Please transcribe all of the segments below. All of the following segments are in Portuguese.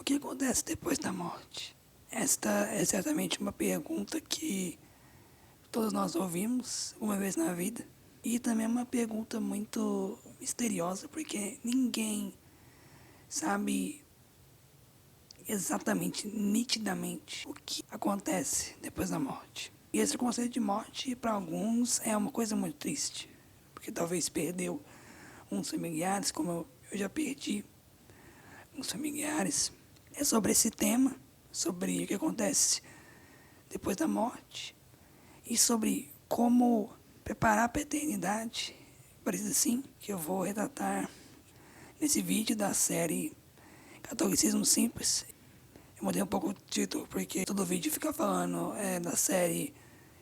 que acontece depois da morte? Esta é certamente uma pergunta que todos nós ouvimos uma vez na vida. E também é uma pergunta muito misteriosa, porque ninguém sabe exatamente, nitidamente, o que acontece depois da morte. E esse conceito de morte, para alguns, é uma coisa muito triste, porque talvez perdeu uns familiares, como eu já perdi uns familiares. É sobre esse tema, sobre o que acontece depois da morte, e sobre como preparar para a eternidade, parece assim, que eu vou retratar nesse vídeo da série Catolicismo Simples. Eu mudei um pouco o título, porque todo vídeo fica falando da série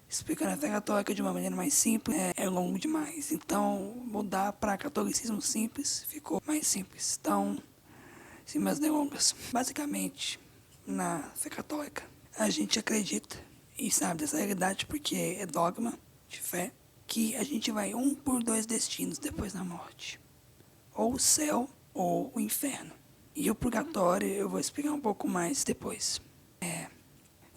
explicando a fé católica de uma maneira mais simples, é longo demais. Então, mudar para Catolicismo Simples ficou mais simples. Então, sem mais delongas. Basicamente, na fé católica, a gente acredita e sabe dessa realidade porque é dogma de fé, que a gente vai por dois destinos depois da morte. Ou o céu ou o inferno. E o purgatório eu vou explicar um pouco mais depois.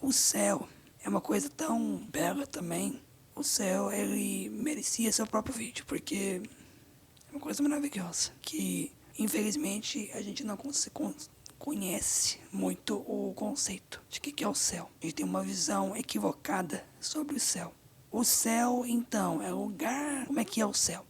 O céu é uma coisa tão bela também. O céu, ele merecia seu próprio vídeo, porque é uma coisa maravilhosa. Que, infelizmente, a gente não conhece muito o conceito de que é o céu. A gente tem uma visão equivocada sobre o céu. O céu, então, é lugar... Como é que é o céu?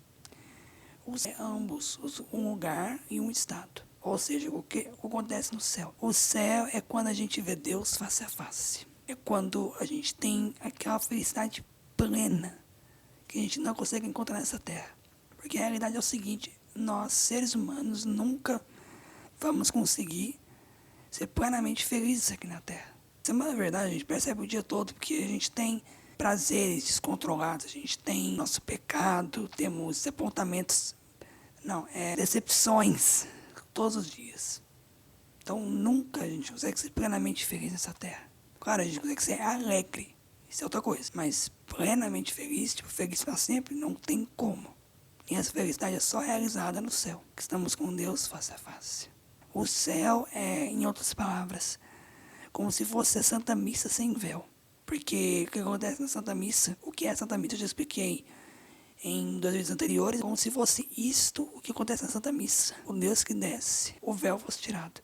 O céu é ambos, um lugar e um estado. Ou seja, o que acontece no céu? O céu é quando a gente vê Deus face a face. É quando a gente tem aquela felicidade plena que a gente não consegue encontrar nessa terra. Porque a realidade é o seguinte, nós, seres humanos, nunca vamos conseguir ser plenamente felizes aqui na terra. Isso é uma verdade, a gente percebe o dia todo, porque a gente tem prazeres descontrolados, a gente tem nosso pecado, temos apontamentos, decepções todos os dias. Então nunca a gente consegue ser plenamente feliz nessa terra. Claro, a gente consegue ser alegre, isso é outra coisa, mas plenamente feliz, tipo, feliz para sempre, não tem como. E essa felicidade é só realizada no céu, que estamos com Deus face a face. O céu é, em outras palavras, como se fosse a Santa Missa sem véu. Porque o que acontece na Santa Missa, o que é a Santa Missa eu já expliquei em 2 vídeos anteriores, como se fosse isto o que acontece na Santa Missa. O Deus que desce, o véu fosse tirado.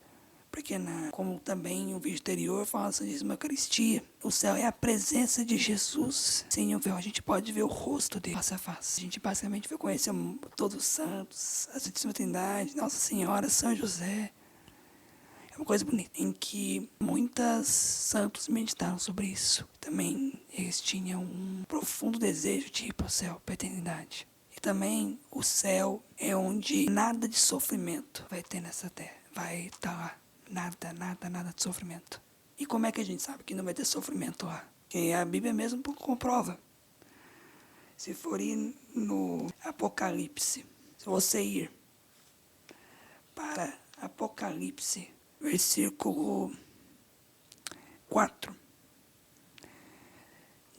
Porque, como também o vídeo anterior fala da Santíssima Eucaristia, o céu é a presença de Jesus. Sem o véu, a gente pode ver o rosto dele face a face. A gente basicamente vai conhecer todos os santos, a Santíssima Trindade, Nossa Senhora, São José. É uma coisa bonita, em que muitos santos meditaram sobre isso. Também eles tinham um profundo desejo de ir para o céu, para a eternidade. E também o céu é onde nada de sofrimento vai ter nessa terra. Vai estar lá. Nada, nada, nada de sofrimento. E como é que a gente sabe que não vai ter sofrimento lá? Porque a Bíblia mesmo comprova. Se for ir no Apocalipse, se você ir para Apocalipse, versículo 4.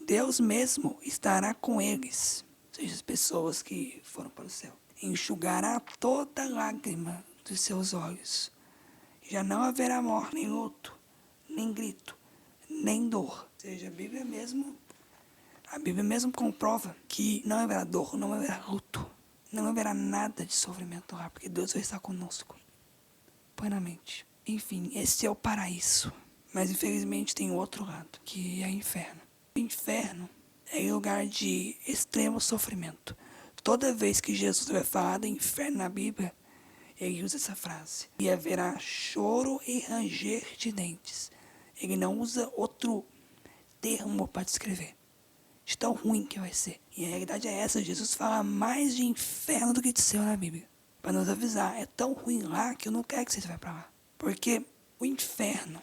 Deus mesmo estará com eles, ou seja, as pessoas que foram para o céu. Enxugará toda lágrima dos seus olhos. Já não haverá morte, nem luto, nem grito, nem dor. Ou seja, a Bíblia mesmo comprova que não haverá dor, não haverá luto, não haverá nada de sofrimento lá, porque Deus vai estar conosco, plenamente. Enfim, esse é o paraíso. Mas infelizmente tem outro lado, que é o inferno. O inferno é lugar de extremo sofrimento. Toda vez que Jesus vai falar do inferno na Bíblia, ele usa essa frase. E haverá choro e ranger de dentes. Ele não usa outro termo para descrever. De tão ruim que vai ser. E a realidade é essa. Jesus fala mais de inferno do que de céu na Bíblia. Para nos avisar. É tão ruim lá que eu não quero que vocês vá para lá. Porque o inferno,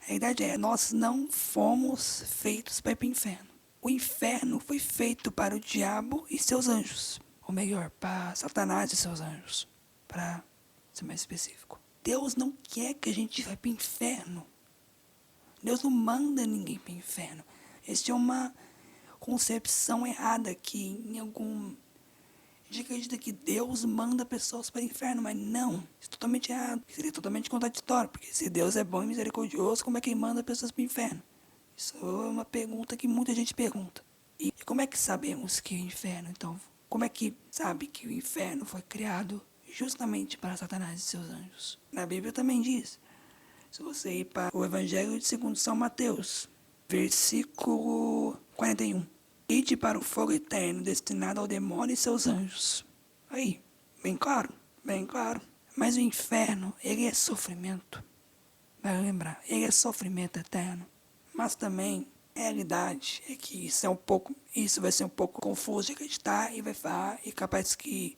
a realidade é, nós não fomos feitos para ir para o inferno. O inferno foi feito para o diabo e seus anjos. Ou melhor, para Satanás e seus anjos. Para ser mais específico. Deus não quer que a gente vá para o inferno. Deus não manda ninguém para o inferno. Essa é uma concepção errada que em algum gente acredita que Deus manda pessoas para o inferno, mas não. Isso é totalmente errado. Seria totalmente contraditório, porque se Deus é bom e misericordioso, como é que ele manda pessoas para o inferno? Isso é uma pergunta que muita gente pergunta. E como é que sabemos que é o inferno, então? Como é que sabe que o inferno foi criado justamente para Satanás e seus anjos? Na Bíblia também diz. Se você ir para o Evangelho segundo São Mateus, versículo 41. Ide para o fogo eterno destinado ao demônio e seus anjos. Aí, bem claro, bem claro. Mas o inferno, ele é sofrimento. Vai lembrar, ele é sofrimento eterno. Mas também, a realidade é que isso vai ser um pouco confuso de acreditar e vai falar, e capaz que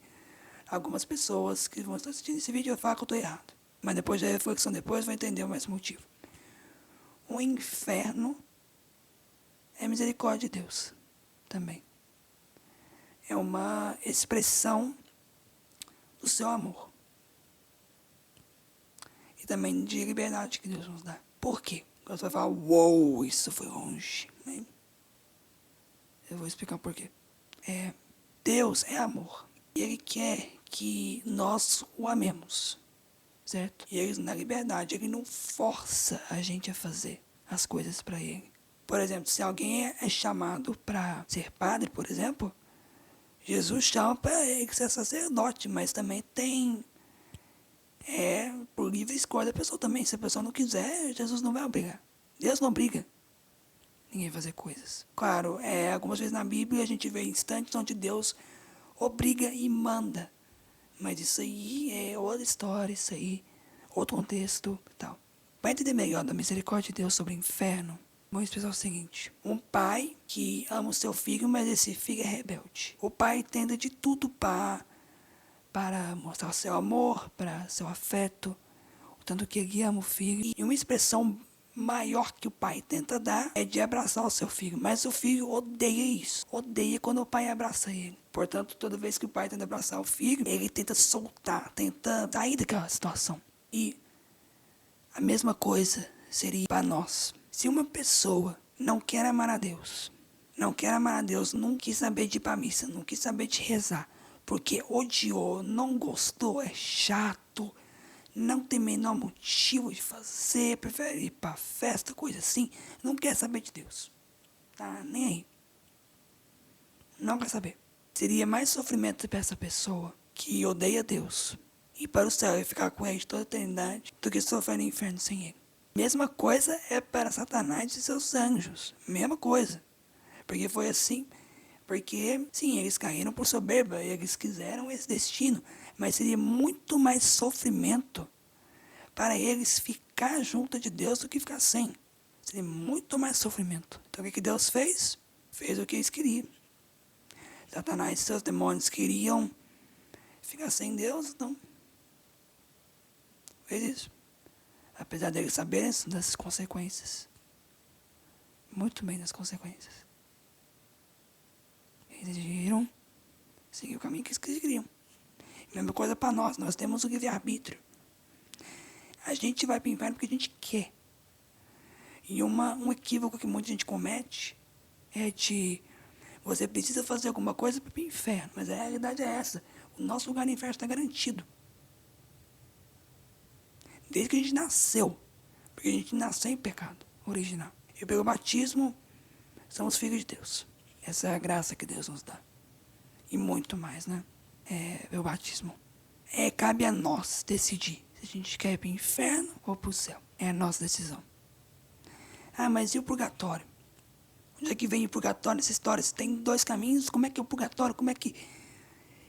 algumas pessoas que vão estar assistindo esse vídeo vão falar que eu estou errado. Mas depois da reflexão, depois vai entender o mesmo motivo. O inferno é misericórdia de Deus também. É uma expressão do seu amor. E também de liberdade que Deus nos dá. Por quê? Você vai falar, uou, isso foi longe. Né? Eu vou explicar por quê. Deus é amor. E Ele quer que nós o amemos. Certo? E Ele, na liberdade, Ele não força a gente a fazer as coisas para Ele. Por exemplo, se alguém é chamado para ser padre, por exemplo, Jesus chama para ele ser sacerdote, mas também tem por livre escolha da pessoa também. Se a pessoa não quiser, Jesus não vai obrigar. Deus não obriga ninguém a fazer coisas. Claro, algumas vezes na Bíblia a gente vê instantes onde Deus obriga e manda. Mas isso aí é outra história, isso aí, outro contexto e tal. Para entender melhor da misericórdia de Deus sobre o inferno, vamos pensar o seguinte. Um pai que ama o seu filho, mas esse filho é rebelde. O pai tenta de tudo para mostrar seu amor, para seu afeto, o tanto que ele ama o filho. E uma expressão maior que o pai tenta dar é de abraçar o seu filho. Mas o filho odeia isso. Odeia quando o pai abraça ele. Portanto, toda vez que o pai tenta abraçar o filho, ele tenta soltar, tenta sair daquela situação. E a mesma coisa seria para nós. Se uma pessoa não quer amar a Deus, não quis saber de ir para a missa, não quis saber de rezar, porque odiou, não gostou, é chato, não tem menor motivo de fazer, prefere ir para festa, coisa assim, não quer saber de Deus. Tá nem aí. Não quer saber. Seria mais sofrimento para essa pessoa que odeia Deus ir para o céu e ficar com ele de toda a eternidade do que sofrer no inferno sem ele. Mesma coisa é para Satanás e seus anjos. Mesma coisa. Porque foi assim. Porque, sim, eles caíram por soberba, eles quiseram esse destino. Mas seria muito mais sofrimento para eles ficar junto de Deus do que ficar sem. Seria muito mais sofrimento. Então o que Deus fez? Fez o que eles queriam. Satanás e seus demônios queriam ficar sem Deus, então fez isso. Apesar deles saberem das consequências. Muito bem das consequências. Eles decidiram seguir o caminho que eles queriam. Mesma coisa para nós. Nós temos o livre-arbítrio. A gente vai para o inferno porque a gente quer. E um equívoco que muita gente comete é de você precisa fazer alguma coisa para ir para o inferno. Mas a realidade é essa. O nosso lugar no inferno está garantido. Desde que a gente nasceu. Porque a gente nasceu em pecado original. E pelo batismo, somos filhos de Deus. Essa é a graça que Deus nos dá. E muito mais, né? Pelo batismo. Cabe a nós decidir se a gente quer ir para o inferno ou para o céu. É a nossa decisão. Ah, mas e o purgatório? Onde é que vem o purgatório nessa história? Se tem dois caminhos, como é que é o purgatório? Como é que...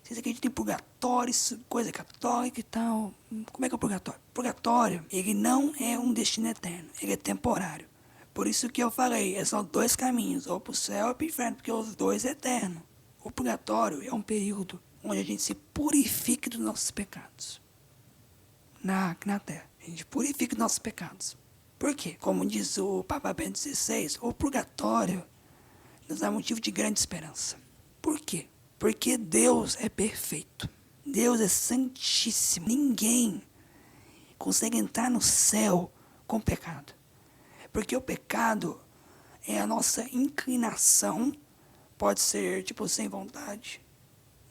Vocês acreditam em purgatório, coisa católica e tal? Como é que é o purgatório? O purgatório, ele não é um destino eterno. Ele é temporário. Por isso que eu falei, são dois caminhos, ou para o céu ou para o inferno, porque os dois é eterno. O purgatório é um período onde a gente se purifica dos nossos pecados. Na terra. A gente purifica os nossos pecados. Por quê? Como diz o Papa Bento XVI, o purgatório nos dá motivo de grande esperança. Por quê? Porque Deus é perfeito. Deus é santíssimo. Ninguém consegue entrar no céu com pecado. Porque o pecado é a nossa inclinação, pode ser tipo sem vontade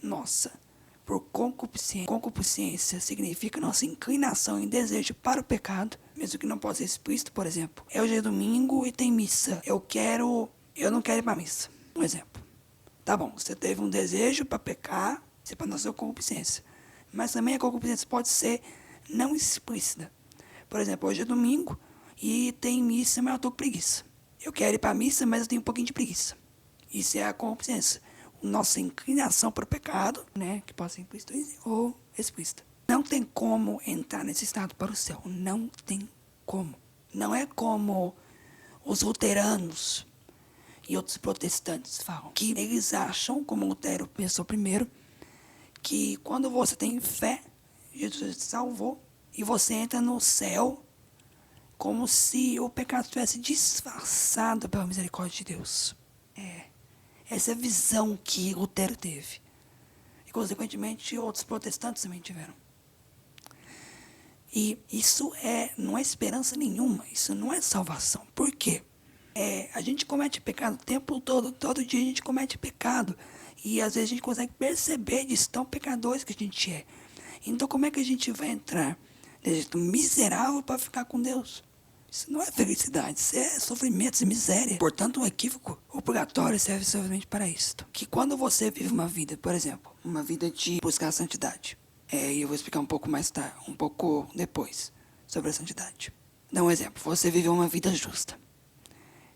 nossa, por concupiscência. Concupiscência significa nossa inclinação e desejo para o pecado, mesmo que não possa ser explícito, por exemplo. É hoje é domingo e tem missa. Eu não quero ir para missa. Um exemplo. Tá bom, você teve um desejo para pecar, isso é para nossa concupiscência. Mas também a concupiscência pode ser não explícita. Por exemplo, hoje é domingo e tem missa, mas eu tô com preguiça. Eu quero ir para missa, mas eu tenho um pouquinho de preguiça. Isso é a concupiscência. Nossa inclinação para o pecado, né, que pode ser implícita ou explícita. Não tem como entrar nesse estado para o céu. Não tem como. Não é como os luteranos e outros protestantes falam. Que eles acham, como Lutero pensou primeiro, que quando você tem fé, Jesus te salvou e você entra no céu como se o pecado estivesse disfarçado pela misericórdia de Deus. Essa é a visão que Lutero teve. E, consequentemente, outros protestantes também tiveram. E isso não é esperança nenhuma. Isso não é salvação. Por quê? A gente comete pecado o tempo todo. Todo dia a gente comete pecado. E, às vezes, a gente consegue perceber de tão pecadores que a gente é. Então, como é que a gente vai entrar nesse jeito miserável para ficar com Deus? Isso não é felicidade, isso é sofrimento, isso é miséria. Portanto, um equívoco. O purgatório serve somente para isto. Que quando você vive uma vida, por exemplo, uma vida de buscar a santidade, e eu vou explicar um pouco mais tarde, um pouco depois, sobre a santidade. Dá um exemplo, você viveu uma vida justa.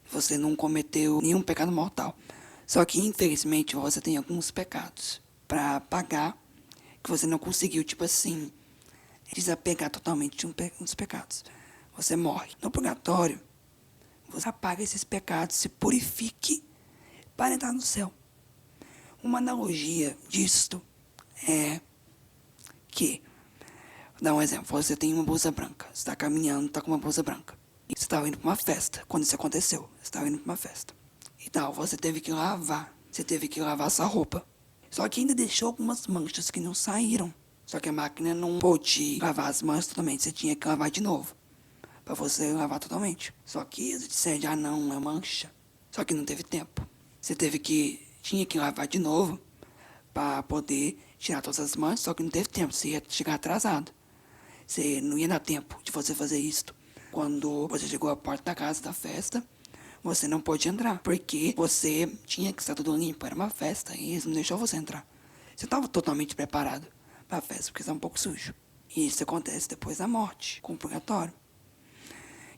Você não cometeu nenhum pecado mortal. Só que, infelizmente, você tem alguns pecados para pagar que você não conseguiu, tipo assim, desapegar totalmente de um dos pecados. Você morre. No purgatório, você apaga esses pecados, se purifique para entrar no céu. Uma analogia disto é que, vou dar um exemplo, você tem uma blusa branca, você está caminhando, está com uma blusa branca. E você estava indo para uma festa, quando isso aconteceu, você estava indo para uma festa. E tal, você teve que lavar essa roupa. Só que ainda deixou algumas manchas que não saíram. Só que a máquina não pôde lavar as manchas totalmente, você tinha que lavar de novo. Pra você lavar totalmente. Só que eles disseram, não, é mancha. Só que não teve tempo. Tinha que lavar de novo pra poder tirar todas as manchas, só que não teve tempo, você ia chegar atrasado. Você não ia dar tempo de você fazer isso. Quando você chegou à porta da casa da festa, você não pôde entrar, porque você tinha que estar tudo limpo, era uma festa, e eles não deixaram você entrar. Você estava totalmente preparado para a festa, porque estava um pouco sujo. E isso acontece depois da morte, com o purgatório.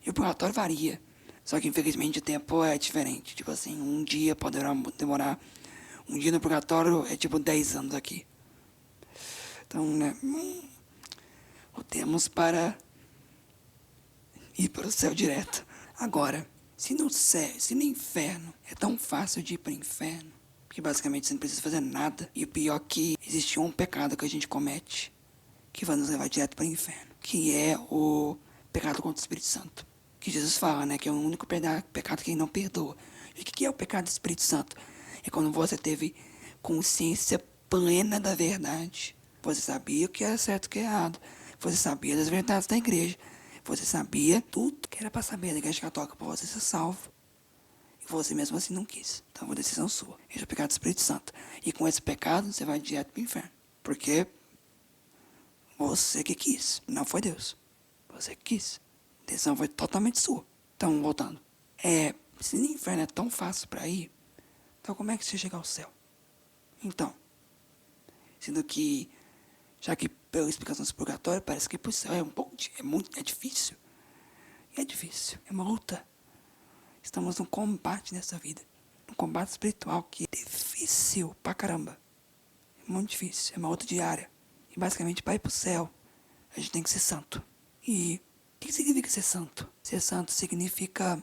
E o purgatório varia. Só que, infelizmente, o tempo é diferente. Tipo assim, um dia pode demorar. Um dia no purgatório é tipo 10 anos aqui. Então, né? Lutemos para ir para o céu direto. Agora, se no inferno é tão fácil de ir para o inferno, porque basicamente você não precisa fazer nada. E o pior é que existe um pecado que a gente comete que vai nos levar direto para o inferno, que é o pecado contra o Espírito Santo. Que Jesus fala, né, que é o único pecado que ele não perdoa. E o que é o pecado do Espírito Santo? É quando você teve consciência plena da verdade. Você sabia o que era certo e o que era errado. Você sabia das verdades da igreja. Você sabia tudo que era para saber da igreja católica para você ser salvo. E você mesmo assim não quis. Então é uma decisão sua. Esse é o pecado do Espírito Santo. E com esse pecado você vai direto para o inferno. Porque você que quis. Não foi Deus. Você que quis. A decisão foi totalmente sua. Então, voltando. Se no inferno é tão fácil para ir, então como é que você chega ao céu? Então, sendo que, já que pela explicação do purgatório, parece que pro céu é difícil. É difícil, é uma luta. Estamos num combate nessa vida. Um combate espiritual que é difícil pra caramba. É muito difícil, é uma luta diária. E basicamente, para ir pro céu, a gente tem que ser santo. E o que significa ser santo? Ser santo significa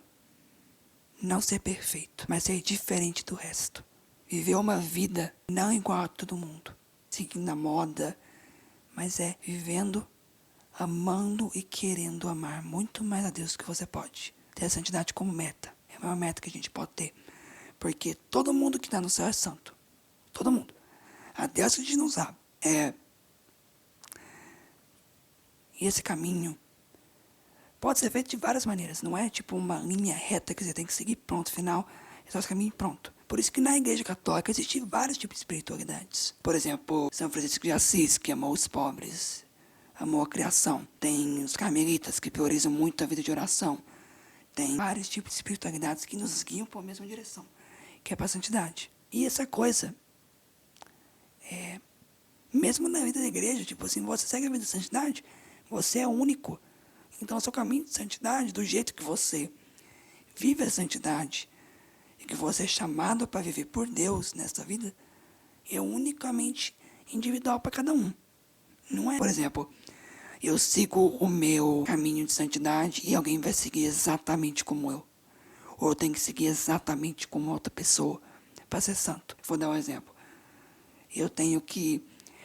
não ser perfeito, mas ser diferente do resto. Viver uma vida não igual a todo mundo, seguindo a moda, mas vivendo, amando e querendo amar muito mais a Deus do que você pode. Ter a santidade como meta. É a maior meta que a gente pode ter. Porque todo mundo que está no céu é santo. Todo mundo. A Deus que a gente não sabe. E esse caminho pode ser feito de várias maneiras. Não é tipo uma linha reta que você tem que seguir, pronto, final. É só esse caminho pronto. Por isso que na Igreja Católica existem vários tipos de espiritualidades. Por exemplo, São Francisco de Assis, que amou os pobres, amou a criação. Tem os carmelitas, que priorizam muito a vida de oração. Tem vários tipos de espiritualidades que nos guiam para a mesma direção, que é para a santidade. E essa coisa, mesmo na vida da igreja, tipo assim, você segue a vida de santidade, você é único. Então, o seu caminho de santidade, do jeito que você vive a santidade, e que você é chamado para viver por Deus nessa vida, é unicamente individual para cada um. Não é, por exemplo, eu sigo o meu caminho de santidade e alguém vai seguir exatamente como eu. Ou eu tenho que seguir exatamente como outra pessoa para ser santo. Vou dar um exemplo. Eu tenho que,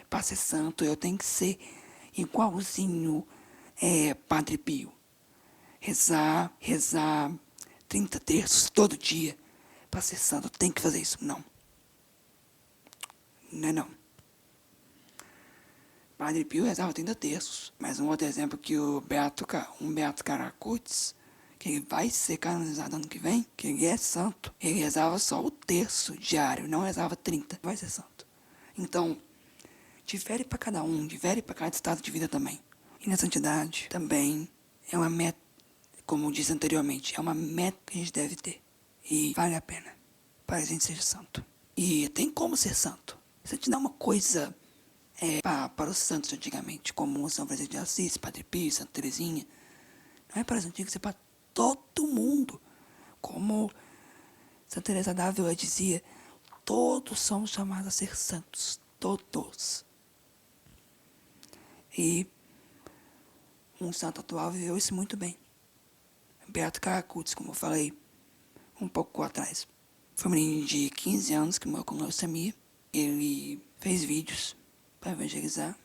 para ser santo, eu tenho que ser igualzinho Padre Pio. Rezar 30 terços todo dia. Para ser santo, tem que fazer isso. Não. Não é não. Padre Pio rezava 30 terços. Mas um outro exemplo que um Beato Caracutes, que ele vai ser canonizado ano que vem, que ele é santo, ele rezava só o terço diário, não rezava 30. Vai ser santo. Então, difere para cada um, difere para cada estado de vida também. E na santidade também é uma meta, como eu disse anteriormente, é uma meta que a gente deve ter. E vale a pena para a gente ser santo. E tem como ser santo. Se a gente dá uma coisa para os santos antigamente, como São Francisco de Assis, Padre Pio, Santa Teresinha, não é para os antigos, é para todo mundo. Como Santa Teresa d'Ávila dizia, todos somos chamados a ser santos. Todos. E um santo atual viveu isso muito bem. Beato Caracutes, como eu falei um pouco atrás. Foi um menino de 15 anos que morreu com leucemia. Ele fez vídeos para evangelizar.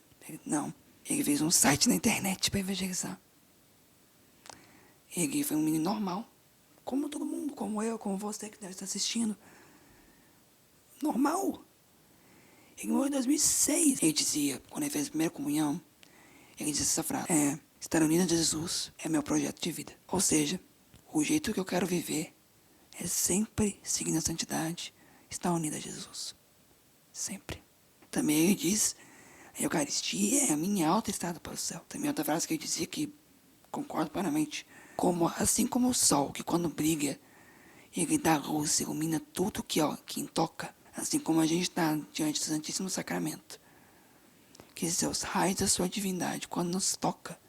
Ele fez um site na internet para evangelizar. Ele foi um menino normal, como todo mundo, como eu, como você que deve estar assistindo. Normal. Ele morreu em 2006. Ele dizia, quando ele fez a primeira comunhão, ele disse essa frase: estar unido a Jesus é meu projeto de vida. Ou seja, o jeito que eu quero viver é sempre seguindo a santidade, estar unido a Jesus. Sempre. Também ele diz, a Eucaristia é a minha alta estrada para o céu. Também outra frase que ele dizia que concordo plenamente. Assim como o sol, que quando brilha, ele dá luz, ilumina tudo que toca. Assim como a gente está diante do Santíssimo Sacramento. Que seus raios da sua divindade, quando nos toca,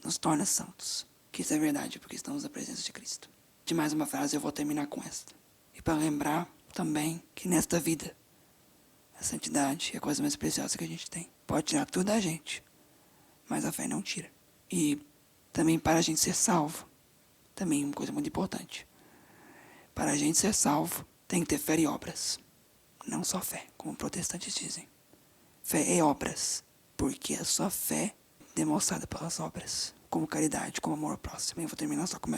nos torna santos. Que isso é verdade, porque estamos na presença de Cristo. De mais uma frase, eu vou terminar com esta. E para lembrar também que nesta vida, a santidade é a coisa mais preciosa que a gente tem. Pode tirar tudo da gente, mas a fé não tira. E também para a gente ser salvo, também uma coisa muito importante. Para a gente ser salvo, tem que ter fé e obras. Não só fé, como protestantes dizem. Fé e obras, porque a sua fé é demonstrada pelas obras, como caridade, como amor ao próximo. Eu vou terminar só com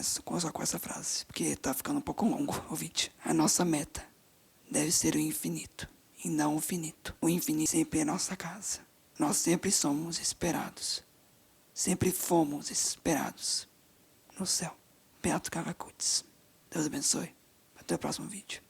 essa frase, porque tá ficando um pouco longo o vídeo. A nossa meta deve ser o infinito, e não o finito. O infinito sempre é nossa casa. Nós sempre somos esperados. Sempre fomos esperados no céu. Beato Caracutes. Deus abençoe. Até o próximo vídeo.